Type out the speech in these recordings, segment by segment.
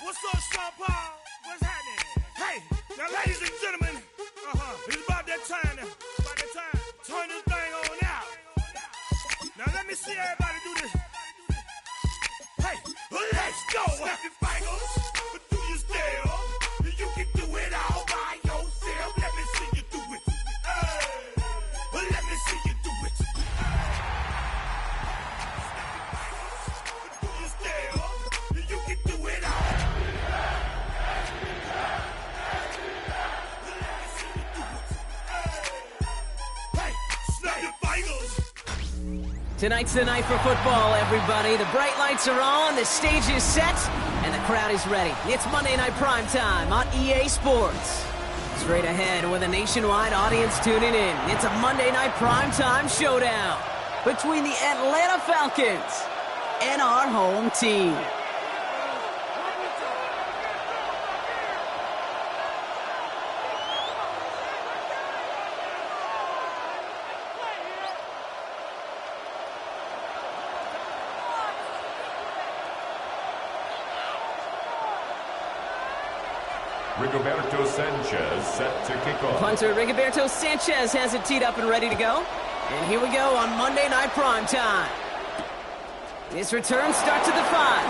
What's up, Sean Paul? What's happening? Hey, now, ladies and gentlemen, it's about that time now. About that time. Turn this thing on out. Now, let me see everybody do this. Hey, let's go. Snap your fingers, but do you still? You can do it all by yourself. Let me see you do it. Let me see you do it. Snap your fingers, but do you still? You can do it all. Tonight's the night for football, everybody. The bright lights are on, the stage is set, and the crowd is ready. It's Monday Night Primetime on EA Sports. Straight ahead with a nationwide audience tuning in, it's a Monday Night Primetime showdown between the Atlanta Falcons and our home team. Rigoberto Sanchez set to kick off. Punter Rigoberto Sanchez has it teed up and ready to go. And here we go on Monday Night Primetime. This return starts at the 5.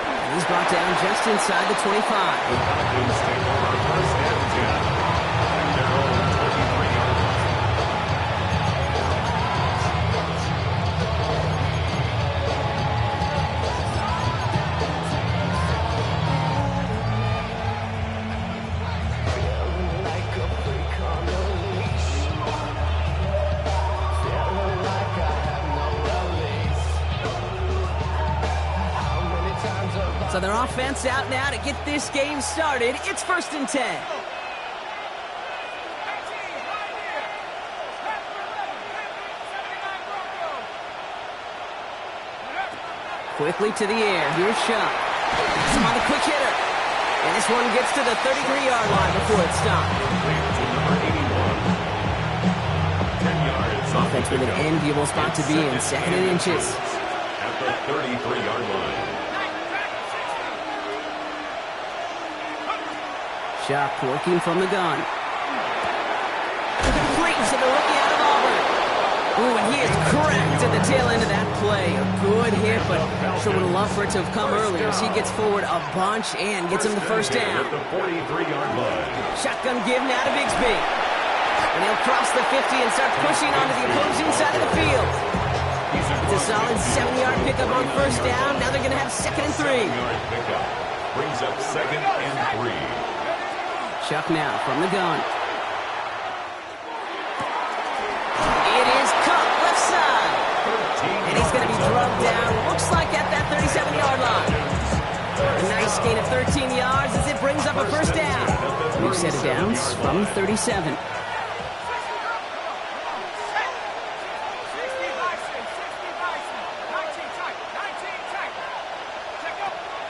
And he's brought down just inside the 25. The Falcons take over first and 10. Their own 23-yard line. So their offense out now to get this game started. It's 1st and 10. Quickly to the air. Here's Shuck. Some on the quick hitter. And this one gets to the 33-yard line before it's stopped. Offense with an enviable spot to be in. 2nd and inches. At the 33-yard line. Shuck working from the gun. Great to the rookie out of Auburn. Ooh, and he is cracked at the tail end of that play. A good hit, but sure would have loved for it to have come earlier as he gets forward a bunch and gets him the first down. At the 43-yard line. Shotgun give now to Bigsby. And he'll cross the 50 and start pushing onto the opposing side of the field. It's a solid 7-yard pickup on first down. Now they're going to have 2nd and 3. 7-yard pickup. Brings up 2nd and 3. Chuck now from the gun. It is caught left side. And he's going to be drugged down. Looks like at that 37-yard line. A nice gain of 13 yards as it brings up a first down. New set of downs from 37.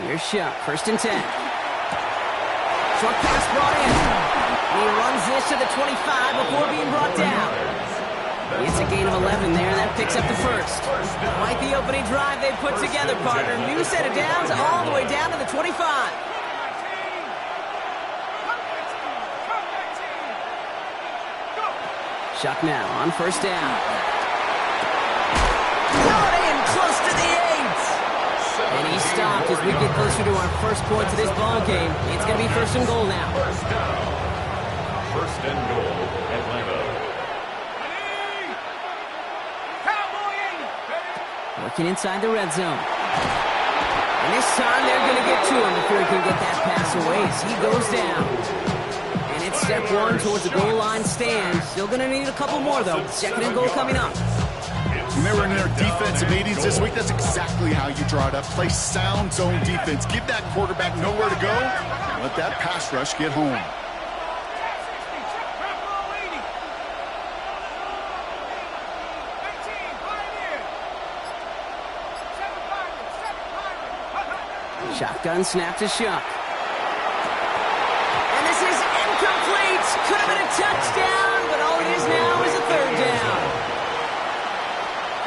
Here's Shuck, 1st and 10. Short pass brought in. He runs this to the 25 before being brought down. It's a gain of 11 there. That picks up the first. Quite the opening drive they put together, partner. New set of downs all the way down to the 25. Shuck now on first down. Got in close to the 8. And he stopped as we get closer to our first points of this ball game. It's going to be 1st and goal now. First down. 1st and goal, Atlanta. Working inside the red zone. And this time they're going to get to him before he can get that pass away as he goes down. And it's step 1 towards the goal line stand. Still going to need a couple more, though. 2nd and goal coming up. When they were in their defensive meetings this week, that's exactly how you draw it up. Play sound zone defense. Give that quarterback nowhere to go, and let that pass rush get home. Shotgun snap to Shuck. And this is incomplete. Could have been a touchdown, but all it is now is a 3rd down.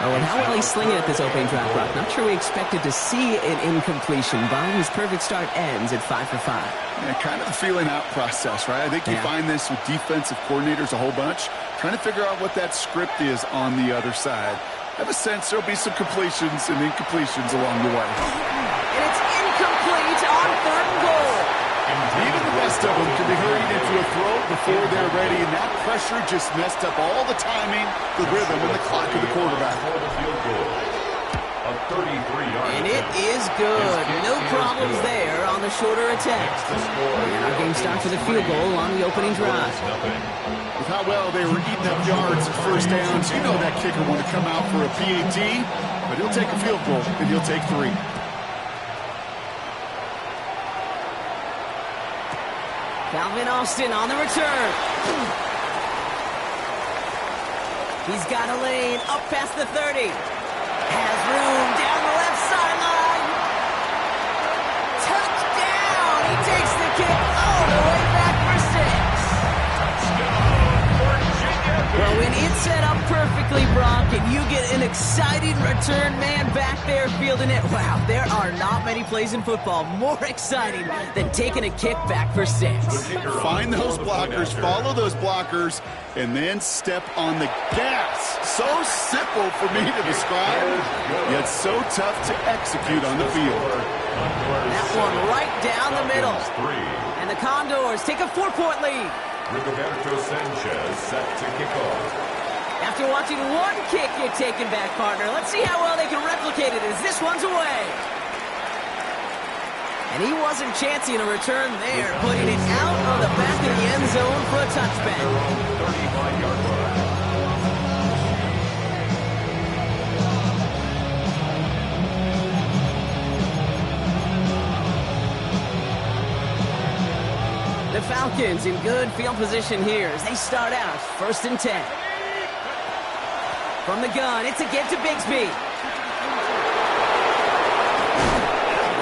Oh, and how well he's slinging at this opening drive, Brock. Not sure we expected to see an incompletion, but his perfect start ends at 5 for 5. Yeah, kind of the feeling out process, right? I think you find this with defensive coordinators a whole bunch, trying to figure out what that script is on the other side. I have a sense there'll be some completions and incompletions along the way. And it's incomplete on 3rd and goal. Even the best of them can be hurried into a throw before they're ready, and that pressure just messed up all the timing, the rhythm, and the clock of the quarterback. And it is good. No problems there on the shorter attempt. And our game starts with a field goal on the opening drive. With how well they were eating up yards at first downs, you know that kicker want to come out for a PAT, but he'll take a field goal, and he'll take 3. Calvin Austin on the return. He's got a lane up past the 30. Has room down the left sideline. Touchdown! He takes the kick all the way back for 6. Well, when it's set up perfectly, Brock, and you get an exciting return man back there fielding it, wow, there are not many plays in football more exciting than taking a kick back for 6. Find those blockers, follow those blockers, and then step on the gas. So simple for me to describe, yet so tough to execute on the field. That one right down the middle. And the Condors take a 4-point lead. Rigoberto Sanchez set to kick off. After watching one kick get taken back, partner, let's see how well they can replicate it as this one's away. And he wasn't chancing a return there, putting it out on the back of the end zone for a touchback. 35-yard line. The Falcons in good field position here as they start out 1st and 10. From the gun, it's a give to Bigsby.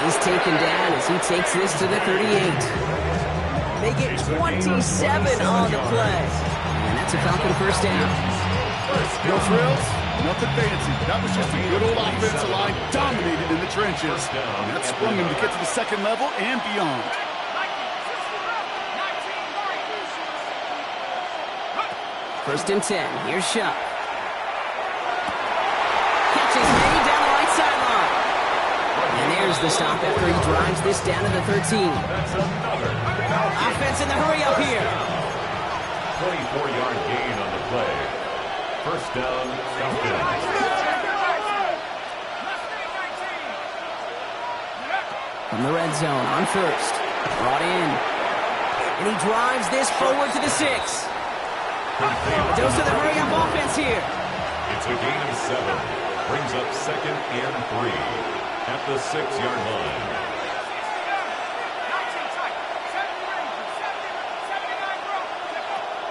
He's taken down as he takes this to the 38. They get 27 on the play. And that's a Falcon first down. No frills, nothing fancy. That was just a good old offensive line dominated in the trenches. And that sprung him to get to the second level and beyond. 1st and 10. Here's Shuck. Catches many down the right sideline. And there's the stop after he drives this down to the 13. Offense in the hurry up here. 24-yard gain on the play. First down, Falcons. From the red zone on 1st. Brought in. And he drives this forward to the 6. Dose of the hurry-up offense here. It's a gain of 7. Brings up 2nd and 3 at the 6-yard line.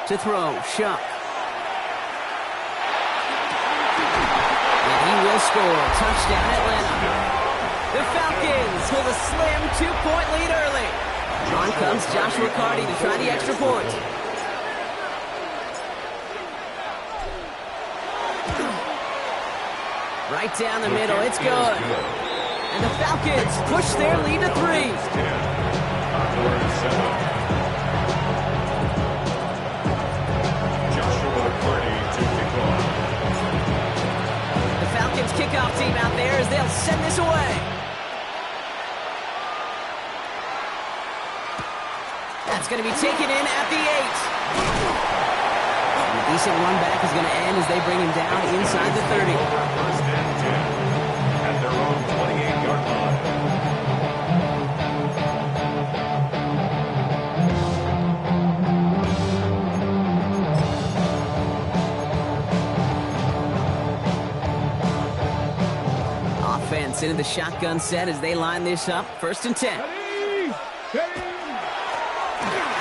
To throw, Shuck. And he will score. Touchdown, Atlanta. The Falcons with a slim 2-point lead early. On comes Joshua Carty to try the extra point. Right down the middle, it's good. And the Falcons push their lead to 3. Joshua Carty to kick off. The Falcons kickoff team out there as they'll send this away. That's going to be taken in at the 8. And a decent run back is going to end as they bring him down inside the 30. First and 10 at their own 28-yard line. Offense into the shotgun set as they line this up. 1st and 10. Out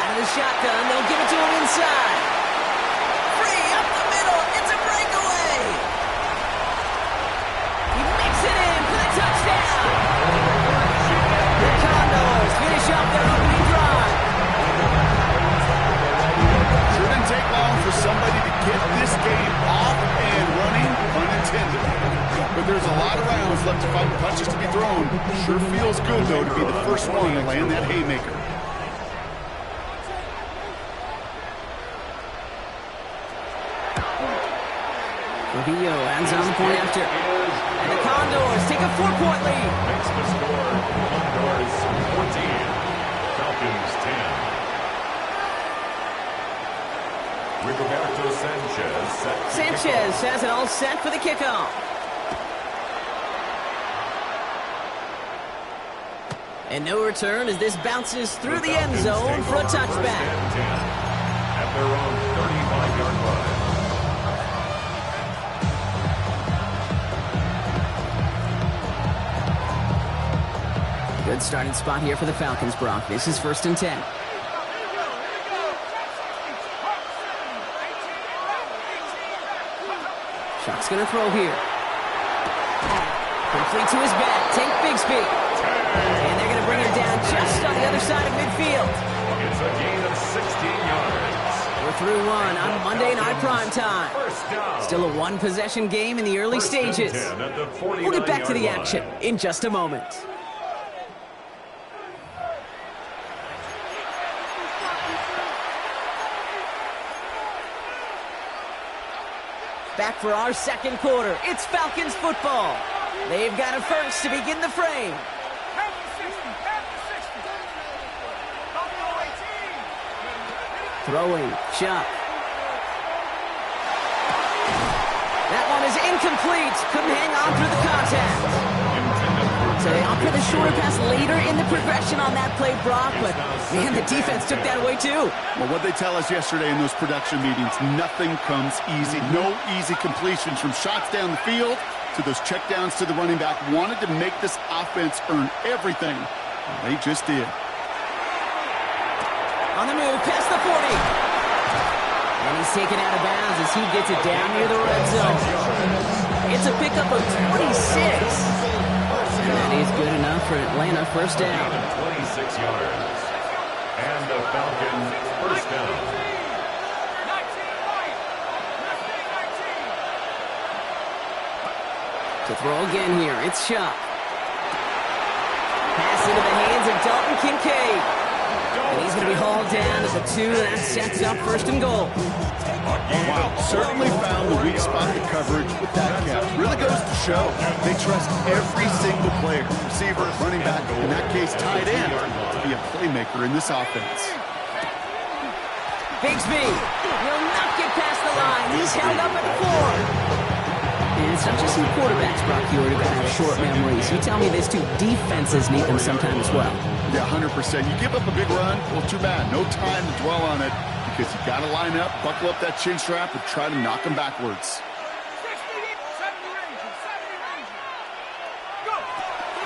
of the shotgun, they'll give it to him inside. Free up the middle. It's a breakaway. He makes it in for the touchdown. The Condors finish up their opening drive. Sure didn't take long for somebody to get this game off and running, unintended. but there's a lot of rounds left to fight, punches to be thrown. Sure feels good, though, to be the first one to land that haymaker. Rubio ends on the point after. And the Condors take a 4-point lead. Makes the score Condors 14, Falcons 10. Roberto Sanchez set. Sanchez has it all set for the kickoff. And no return as this bounces through the end zone for a touchback. At their own 35-yard line. Good starting spot here for the Falcons, Brock. This is 1st and 10. Shock's going to throw here. Complete to his back. Tank Bigsby. And they're going to bring him down just on the other side of midfield. It's a gain of 16 yards. We're through one on Monday Night Primetime. Still a one-possession game in the early stages. We'll get back to the action in just a moment. Back for our second quarter. It's Falcons football. They've got a first to begin the frame. Throwing, Chuck. That one is incomplete. Couldn't hang on through the contact. So they opt for the shorter pass later in the progression on that play, Brock, but man, the defense took that away too. Well, what they tell us yesterday in those production meetings, nothing comes easy. No easy completions from shots down the field to those checkdowns to the running back. Wanted to make this offense earn everything. They just did. On the move, past the 40. And he's taken out of bounds as he gets it down near the red zone. It's a pickup of 26. That is good enough for Atlanta. First down. 26 yards. And the Falcons first down. To throw again here, it's Shuck. Pass into the hands of Dalton Kincaid. And he's going to be hauled down to the 2, and that sets up 1st and goal. Wow, certainly found the weak spot in coverage with that catch. Really goes to show they trust every single player, receiver, running back, in that case tight end, to be a playmaker in this offense. Bigsby will not get past the line. He's held up at the 4. And it's not just some quarterbacks, Brock, you already got to have short memories. You tell me this too, defenses need them sometimes as well. Yeah, 100%. You give up a big run, well, too bad. No time to dwell on it because you got to line up, buckle up that chin strap, and try to knock them backwards.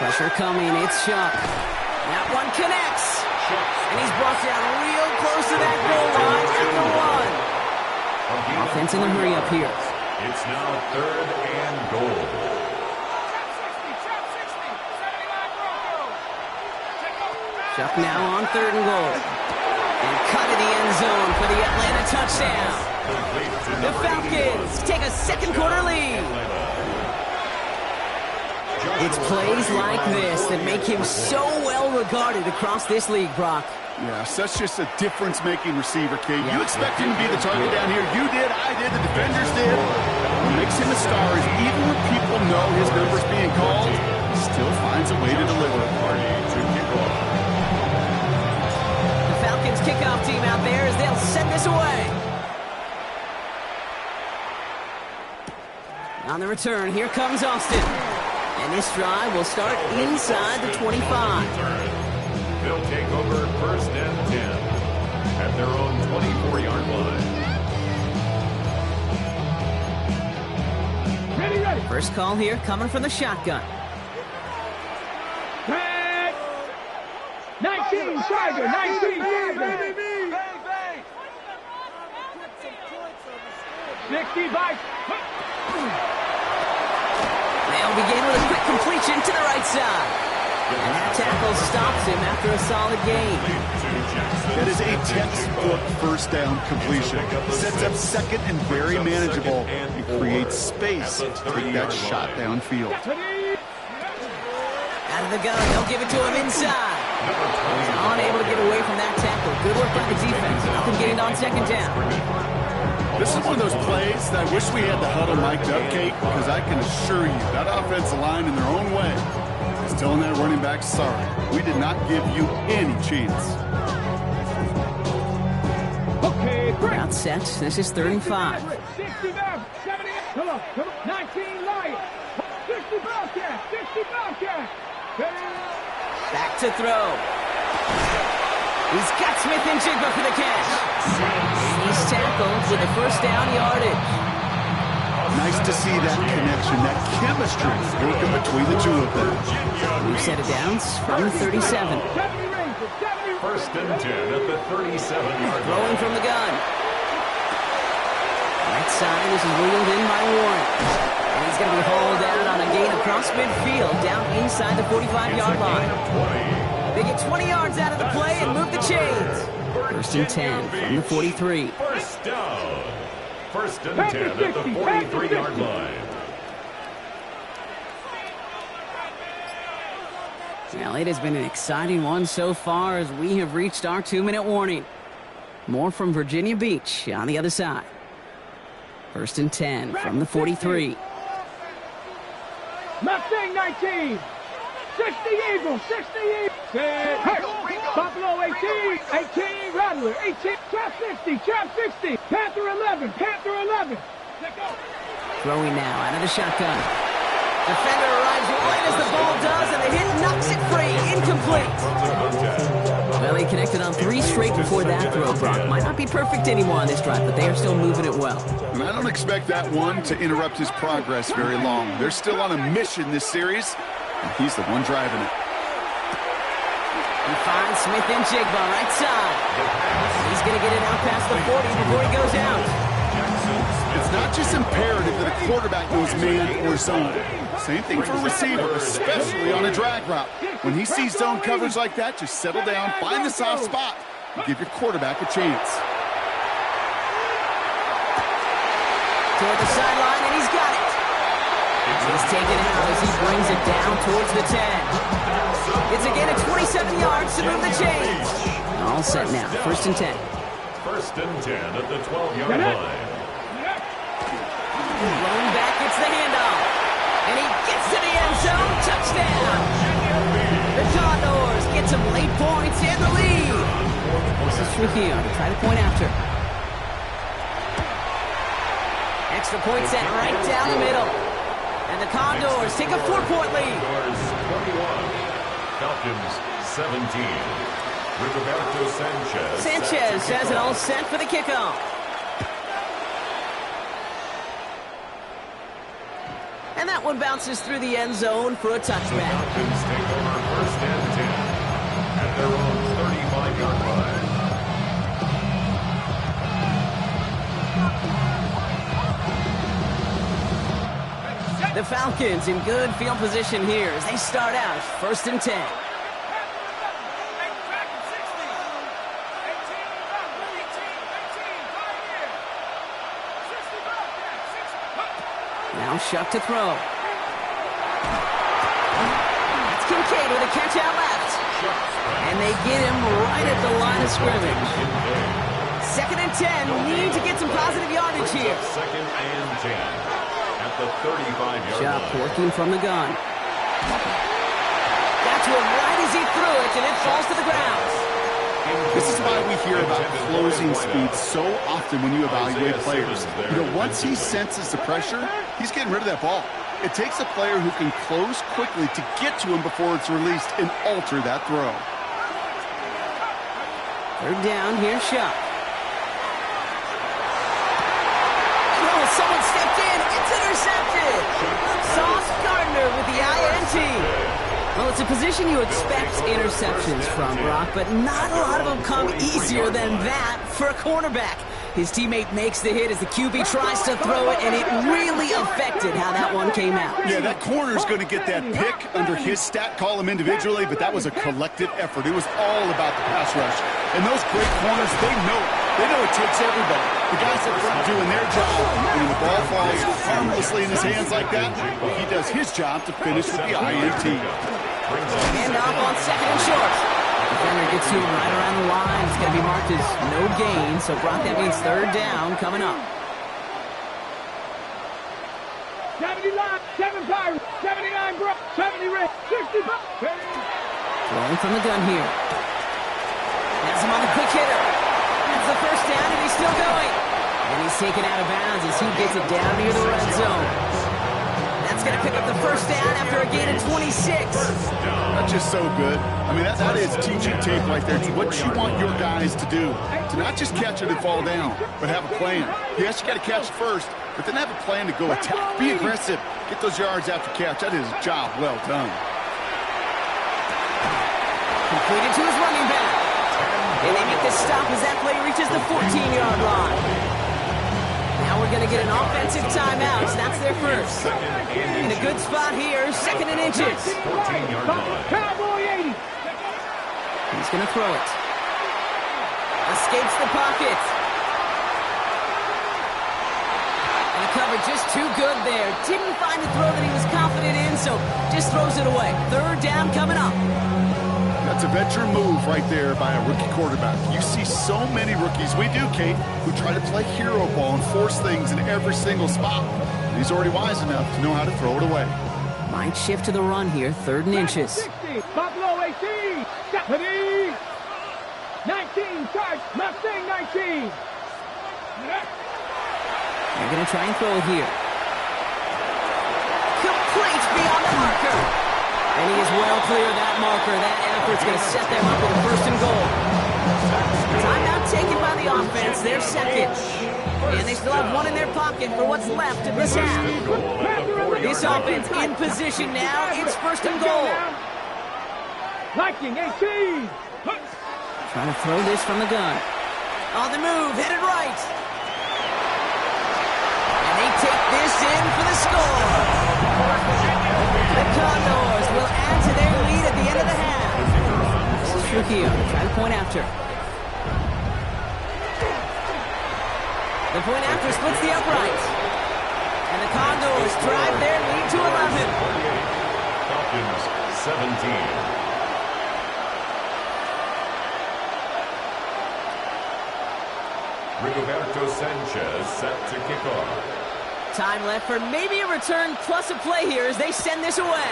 Pressure coming, it's Shuck. That one connects. And he's brought down real close to that goal line at the 1. Offense in a hurry up here. It's now 3rd and goal. Chuck now on 3rd and goal. And cut in the end zone for the Atlanta touchdown. The Falcons take a second quarter lead. It's plays like this that make him so well regarded across this league, Brock. Yeah, such just a difference-making receiver, Kate. You expect him to be the target down here. You did, I did, the defenders did. What makes him a star is even when people know his number's being called, he still finds a way to deliver. The Falcons kickoff team out there as they'll send this away. On the return, here comes Austin. And this drive will start inside the 25. They'll take over 1st and 10 at their own 24-yard line. Ready. First call here coming from the shotgun. 19, Tiger, 19, Tiger. 60 by. They'll begin with a quick completion to the right side. And that tackle stops him after a solid gain. That is a textbook first down completion. Sets up second and very manageable and creates space to take that shot downfield. Out of the gun, they'll give it to him inside. He's unable to get away from that tackle. Good work by the defense. Nothing gained on second down. This is one of those plays that I wish we had the huddle mic'd up, Kate, because I can assure you that offensive line in their own way is telling that running back, sorry, we did not give you any chance. Route set. This is 3rd and 5. 60 down, 70, come on, 19 Lions, 60 Bobcats, 60 Bobcats. Back to throw. He's got Smith and Jigba for the catch. He's tackled with the first down yardage. Nice to see that connection, that chemistry working between the two of them. New set of downs from the 37. 1st and 10 at the 37-yard line. Throwing from the gun. Right side, this is wheeled in by Warren. And he's going to be hauled out on a gain across midfield, down inside the 45-yard line. They get 20 yards out of the play and move the chains. 1st and 10 from the 43. First down. 1st and 10 at the 43-yard line. Well, it has been an exciting one so far as we have reached our 2-minute warning. More from Virginia Beach on the other side. 1st and 10 from the 43. Mustang 19, 60 Eagles, 60 Eagles. Buffalo 18, 18 Rattler, 18, Trap 60, Trap 60, Panther 11, Panther 11. Throwing now out of the shotgun. Defender arrives right as the ball does, and the hit knocks it free. Incomplete. Well, he connected on 3 straight before that throw, Brock. Might not be perfect anymore on this drive, but they are still moving it well. And I don't expect that one to interrupt his progress very long. They're still on a mission this series, and he's the one driving it. He finds Smith and Jigba right side. He's going to get it out past the 40 before he goes out. It's not just imperative that a quarterback knows man or zone. Same thing for a receiver, especially on a drag route. When he sees zone coverage like that, just settle down, find the soft spot, and give your quarterback a chance. Toward the sideline, and he's got it. He's taken out as he brings it down towards the 10. It's again at 27 yards to move the chains. All set now, 1st and 10. 1st and 10 at the 12-yard line. Rolling back, gets the handoff. And he gets to the end zone. Touchdown. The Condors get some late points in the lead. This is Trujillo to try to point after. Extra point set right down the middle. And the Condors take a 4-point lead. Condors 21, Falcons 17. Rigoberto Sanchez. Sanchez has it all set for the kickoff. And that one bounces through the end zone for a touchback. Falcons take over 1st and 10 at their own 35-yard line. The Falcons in good field position here as they start out 1st and 10. Now Shuck to throw. That's Kincaid with a catch out left. And they get him right at the line of scrimmage. 2nd and 10. Need to get some positive yardage here. 2nd and 10 at the 35-yard Shuck line. working from the gun. Got to him right as he threw it, and it falls to the ground. This is why we hear about closing speed so often when you evaluate players. You know, once he senses the pressure, he's getting rid of that ball. It takes a player who can close quickly to get to him before it's released and alter that throw. 3rd down, here's Shuck. Oh, someone stepped in. It's intercepted. Sauce Gardner with the INT. Well, it's a position you expect interceptions from, Brock, but not a lot of them come easier than that for a cornerback. His teammate makes the hit as the QB tries to throw it, and it really affected how that one came out. Yeah, that corner's going to get that pick under his stat column individually, but that was a collective effort. It was all about the pass rush. And those great corners, they know it. They know it takes everybody. The guys up front doing their job, and when the ball falls harmlessly in his hands like that, he does his job to finish with the INT. And off on second and short. Defender gets to him right around the line. It's going to be marked as no gain, so Brock, that means third down coming up. 70 line, 7 Pirates, 79 Brock, 70 Red, 65. Throwing from the gun here. Has him on the quick hitter. That's the first down, and he's still going. And he's taken out of bounds as he gets it down near the red zone. That's going to pick up the first down after a gain of 26. That's just so good. I mean, that is teaching tape right there. It's what you want your guys to do. To not just catch it and fall down, but have a plan. Yes, you got to catch it first, but then have a plan to go attack. Be aggressive. Get those yards after catch. That is a job well done. Completed to his running back. And they make this stop as that play reaches the 14-yard line. Now we're going to get an offensive timeout. That's their first. In a good spot here, second and inches. 14-yard line. Cowboy 80. He's going to throw it. Escapes the pocket. And the cover just too good there. Didn't find a throw that he was confident in, so just throws it away. Third down coming up. That's a veteran move right there by a rookie quarterback. You see so many rookies, we do, Kate, who try to play hero ball and force things in every single spot. And he's already wise enough to know how to throw it away. Might shift to the run here, third and inches. 60, Buffalo 18, Stephanie. 19, charge, Mustang 19. They're going to try and throw it here. Complete beyond the marker. And he is well clear of that marker. That effort's going to set them up with a first and goal. Timeout taken by the offense. Their second. And they still have one in their pocket for what's left of this half. This offense in position now. It's first and goal. Liking 18. Trying to throw this from the gun. On the move, headed right. And they take this in for the score. The Condors will add to their lead at the end of the half. This is Trujillo, trying to point after. The point after splits the uprights. And the Condors drive their lead to 11. Falcons 17. Rigoberto Sanchez set to kick off. Time left for maybe a return plus a play here as they send this away.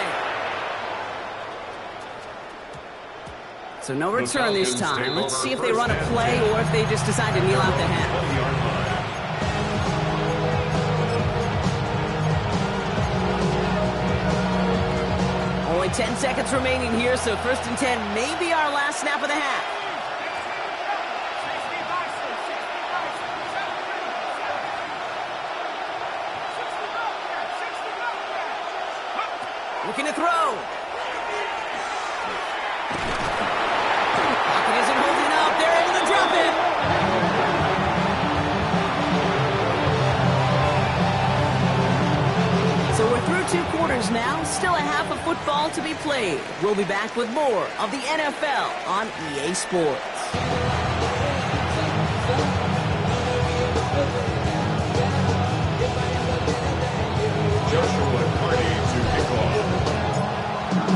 So no return this time. Let's see if they run a play or if they just decide to kneel out the half. Only 10 seconds remaining here, so first and 10 may be our last snap of the half. Looking to throw. Pocket isn't holding up. They're able to drop it. So we're through 2 quarters now. Still a half of football to be played. We'll be back with more of the NFL on EA Sports.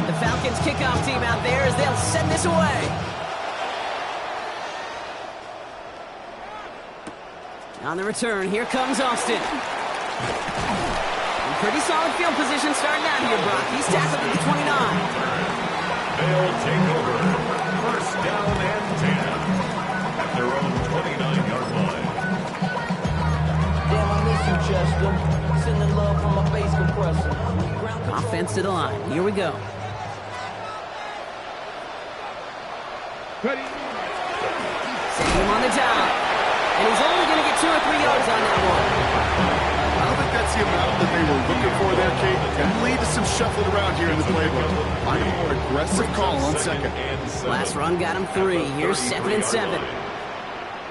The Falcons kickoff team out there as they'll send this away. On the return, here comes Austin. Pretty solid field position starting out here, Brock. He's tackled at the 29. They'll take over. First down and 10 at their own 29-yard line. Damn, I miss you, Chester. Sending love from my bass compressor. Offense to the line. Here we go. Ready. Setting him on the down. And he's only going to get 2 or 3 yards on that one. I don't think that's the amount that they were looking for there, Kate. Can lead to some shuffling around here in the playbook. Find a more aggressive call on second. Last run got him 3. Here's 2nd and 7.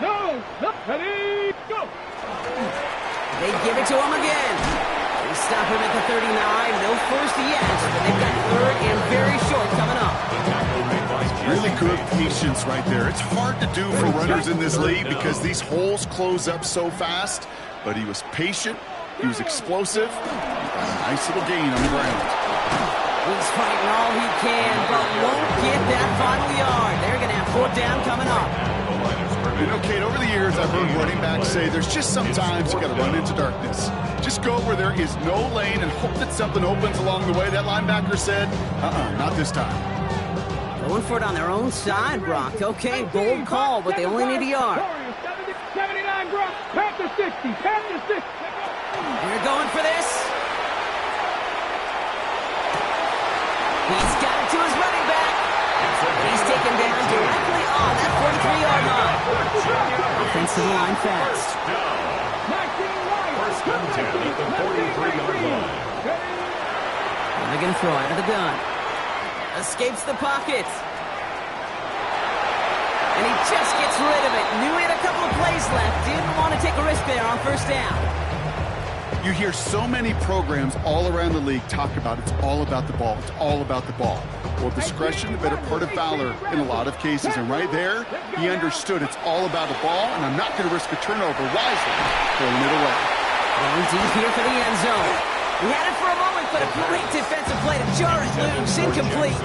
No. go. Ready, go. They give it to him again. They stop him at the 39. No first yet, but they've got third and very short coming up. Really good patience right there. It's hard to do for runners in this league because these holes close up so fast. But he was patient. He was explosive. He got a nice little gain on the ground. He's fighting all he can, but won't get that final yard. They're going to have fourth down coming up. You know, Kate, over the years, I've heard running backs say there's just sometimes you got to run into darkness. Just go where there is no lane and hope that something opens along the way. That linebacker said, not this time. Going for it on their own side, Brock. Okay, bold call, but they only need a yard. 79, Brock. Panther 60. Panther 60. They're going for this. He's got it to his running back. He's taken down directly on that 43-yard line. Offensive line fast. First and 10 at the 43-yard line. They're going to throw out of the gun. Escapes the pocket. And he just gets rid of it. Knew he had a couple of plays left. Didn't want to take a risk there on first down. You hear so many programs all around the league talk about it's all about the ball. It's all about the ball. Well, discretion, the better part of valor in a lot of cases. And right there, he understood it's all about the ball, and I'm not going to risk a turnover wisely, throwing it away. Going deep here for the end zone. He had it for a moment, but a great defensive play to jar it loose. Incomplete.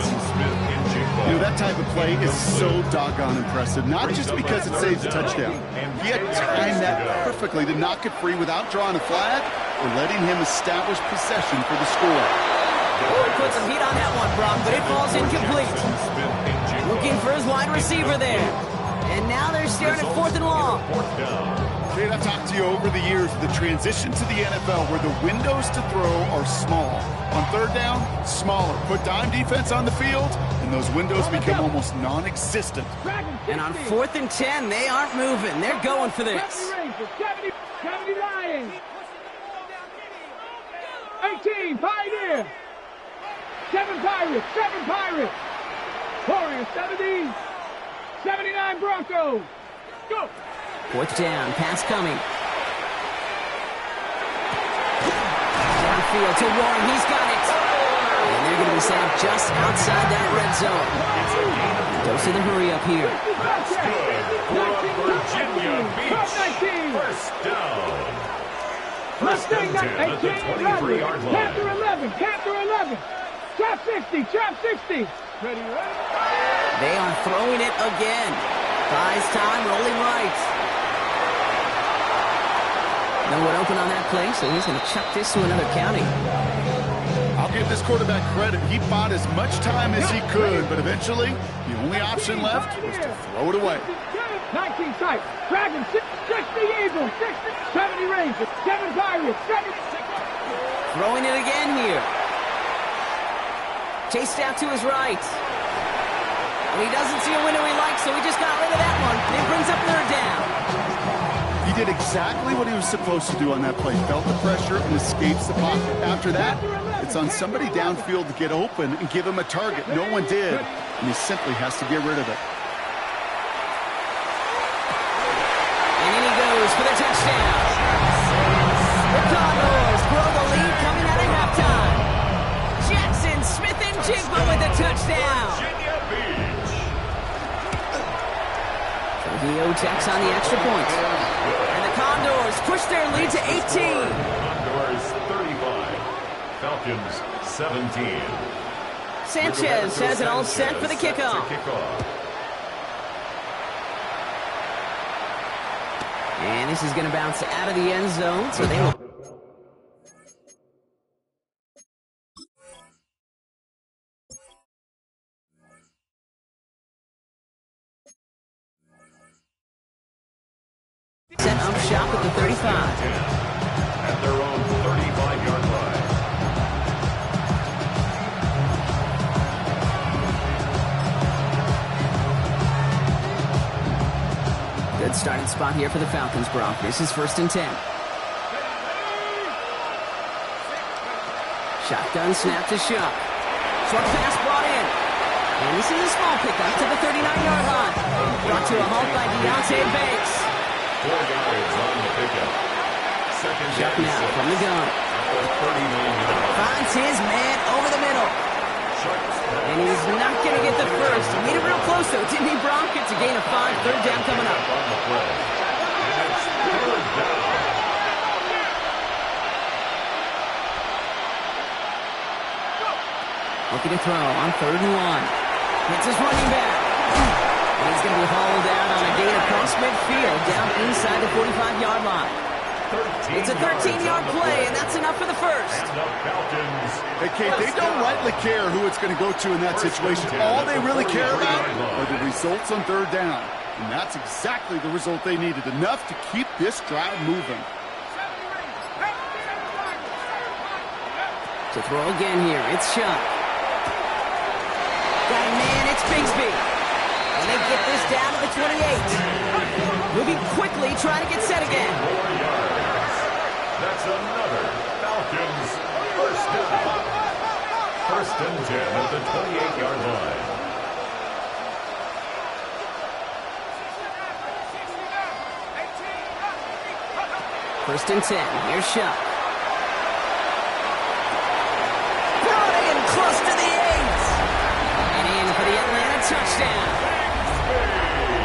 You know, that type of play is so doggone impressive, not just because it saves a touchdown. He had timed that perfectly to knock it free without drawing a flag or letting him establish possession for the score. Put some heat on that one, Brock, but it falls incomplete. Looking for his wide receiver there. And now they're staring at fourth and long. Kate, I've talked to you over the years of the transition to the NFL where the windows to throw are small. On third down, smaller. Put dime defense on the field, and those windows become almost non-existent. And on 4th and 10, they aren't moving. They're going for this. 70 Lions. 18 Pioneer. 7 Pirates. 7 Pirates. Warriors 70. 79 Broncos. Go. 4th down, pass coming. Downfield to Warren, he's got it. And they're going to be set up just outside that red zone. Dose of the hurry up here. Virginia Beach. First down. First and 10 at the 23-yard line. Panther 11. Panther 11. Trap 60. Trap 60. Ready, ready. They are throwing it again. Buys time, rolling right. No one open on that play, so he's going to chuck this to another county. I'll give this quarterback credit. He bought as much time as he could, but eventually the only option left was to throw it away. 19 tight. Dragon 60 Eagles. 60, 70 Rangers. 7 Pirates. 7. Throwing it again here. Chased out to his right. And he doesn't see a window he likes, so he just got rid of that one. And it brings up third down. He did exactly what he was supposed to do on that play. Felt the pressure and escapes the pocket. After that, it's on somebody downfield to get open and give him a target. No one did, and he simply has to get rid of it. And in he goes for the touchdown. The Condors grow the lead coming out of halftime. Jackson Smith and Jigba with the touchdown. Virginia Beach. Theo checks on the extra point. And the Condors push their lead to 18. Condors 35. Falcons 17. Sanchez has it all set for the kickoff. And this is going to bounce out of the end zone, so they will. Set up shop at the 35. At their own 35-yard line. Good starting spot here for the Falcons, Brock. This is 1st and 10. Shotgun snap to Shuck. Short pass brought in. And this is a small pickup to the 39-yard line. Brought to a halt by Deontay Banks. 4 yards on the pickup. Second Chuck and now 6. from the gun. At the 39-yard. Finds his man over the middle. Sharks pass. And he's not going to get the first. He made it real close, though, didn't he, Bronk? It's a gain of 5. Third down coming up. On the play. And it's third down. Looking to throw on 3rd and 1. Hits his running back. And he's going to be hauled down on a gain across midfield, down inside the 45-yard line. It's a 13-yard play, and that's enough for the first. And the Falcons. Hey, Kate, they don't rightly care who it's going to go to in that situation. All they really care about are the results on 3rd down. And that's exactly the result they needed, enough to keep this drive moving. To throw again here, it's Chuck. Got a man, it's Bigsby. And they get this down to the 28. Moving quickly, trying to get set again. 4 yards. That's another Falcons first down. 1st and 10 at the 28-yard line. First and 10, here's Chuck. Brought in close to the 8. And in for the Atlanta touchdown.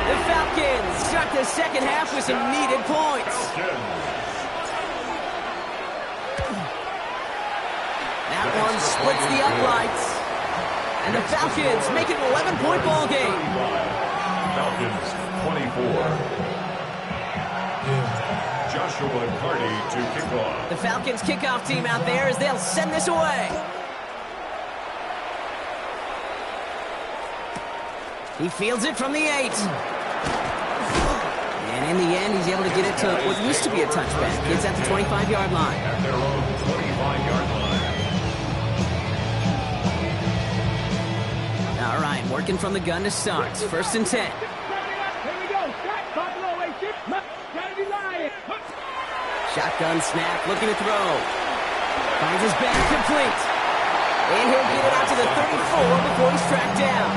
The Falcons start the second half with some needed points. That one splits the uprights. And the Falcons make it an 11-point ball game. Falcons 24. Joshua Carty to kick off. The Falcons kickoff team out there as they'll send this away. He fields it from the 8. And in the end, he's able to get it to what used to be a touchback. It's at the 25-yard line. At their own 25-yard line. All right, working from the gun to start. 1st and 10. Here we go. Shot. Buffalo 18. Gotta be lying. Shotgun snap, looking to throw. Finds his back complete. And he'll get it out to the 34 before he's tracked down.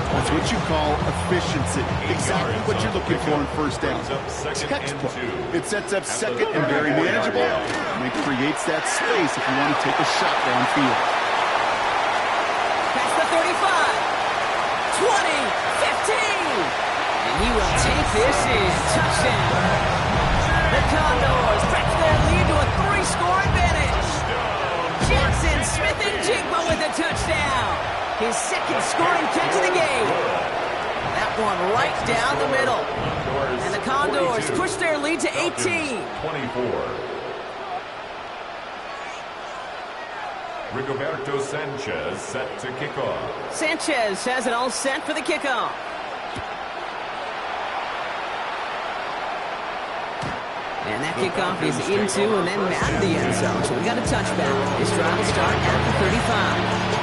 That's what you call efficiency. Exactly what you're looking for in 1st down. Textbook. It sets up 2nd and very manageable, and it creates that space if you want to take a shot downfield. Past the 35. 20. 15. And he will take this in. Touchdown. The Condors back to their lead to a 3-score advantage. Jackson Smith-Njigba with a touchdown. His 2nd scoring catch of the game. That one right down the middle. And the Condors push their lead to 18. 24. Rigoberto Sanchez set to kick off. Sanchez has it all set for the kickoff. And that kickoff is into and then out of the end zone. So we got a touchback. This drive will start at the 35.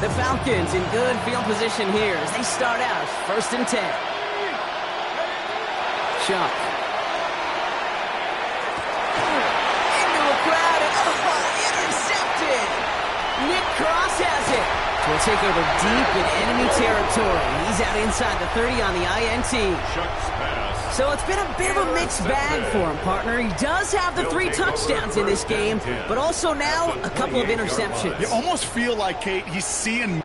The Falcons in good field position here as they start out 1st and 10. Chuck. Into a crowd and intercepted. Nick Cross has it. We'll take over deep in enemy territory. He's out inside the 30 on the INT. So it's been a bit of a mixed bag for him, partner. He does have the 3 touchdowns in this game, but also now a couple of interceptions. You almost feel like, Kate, he's seeing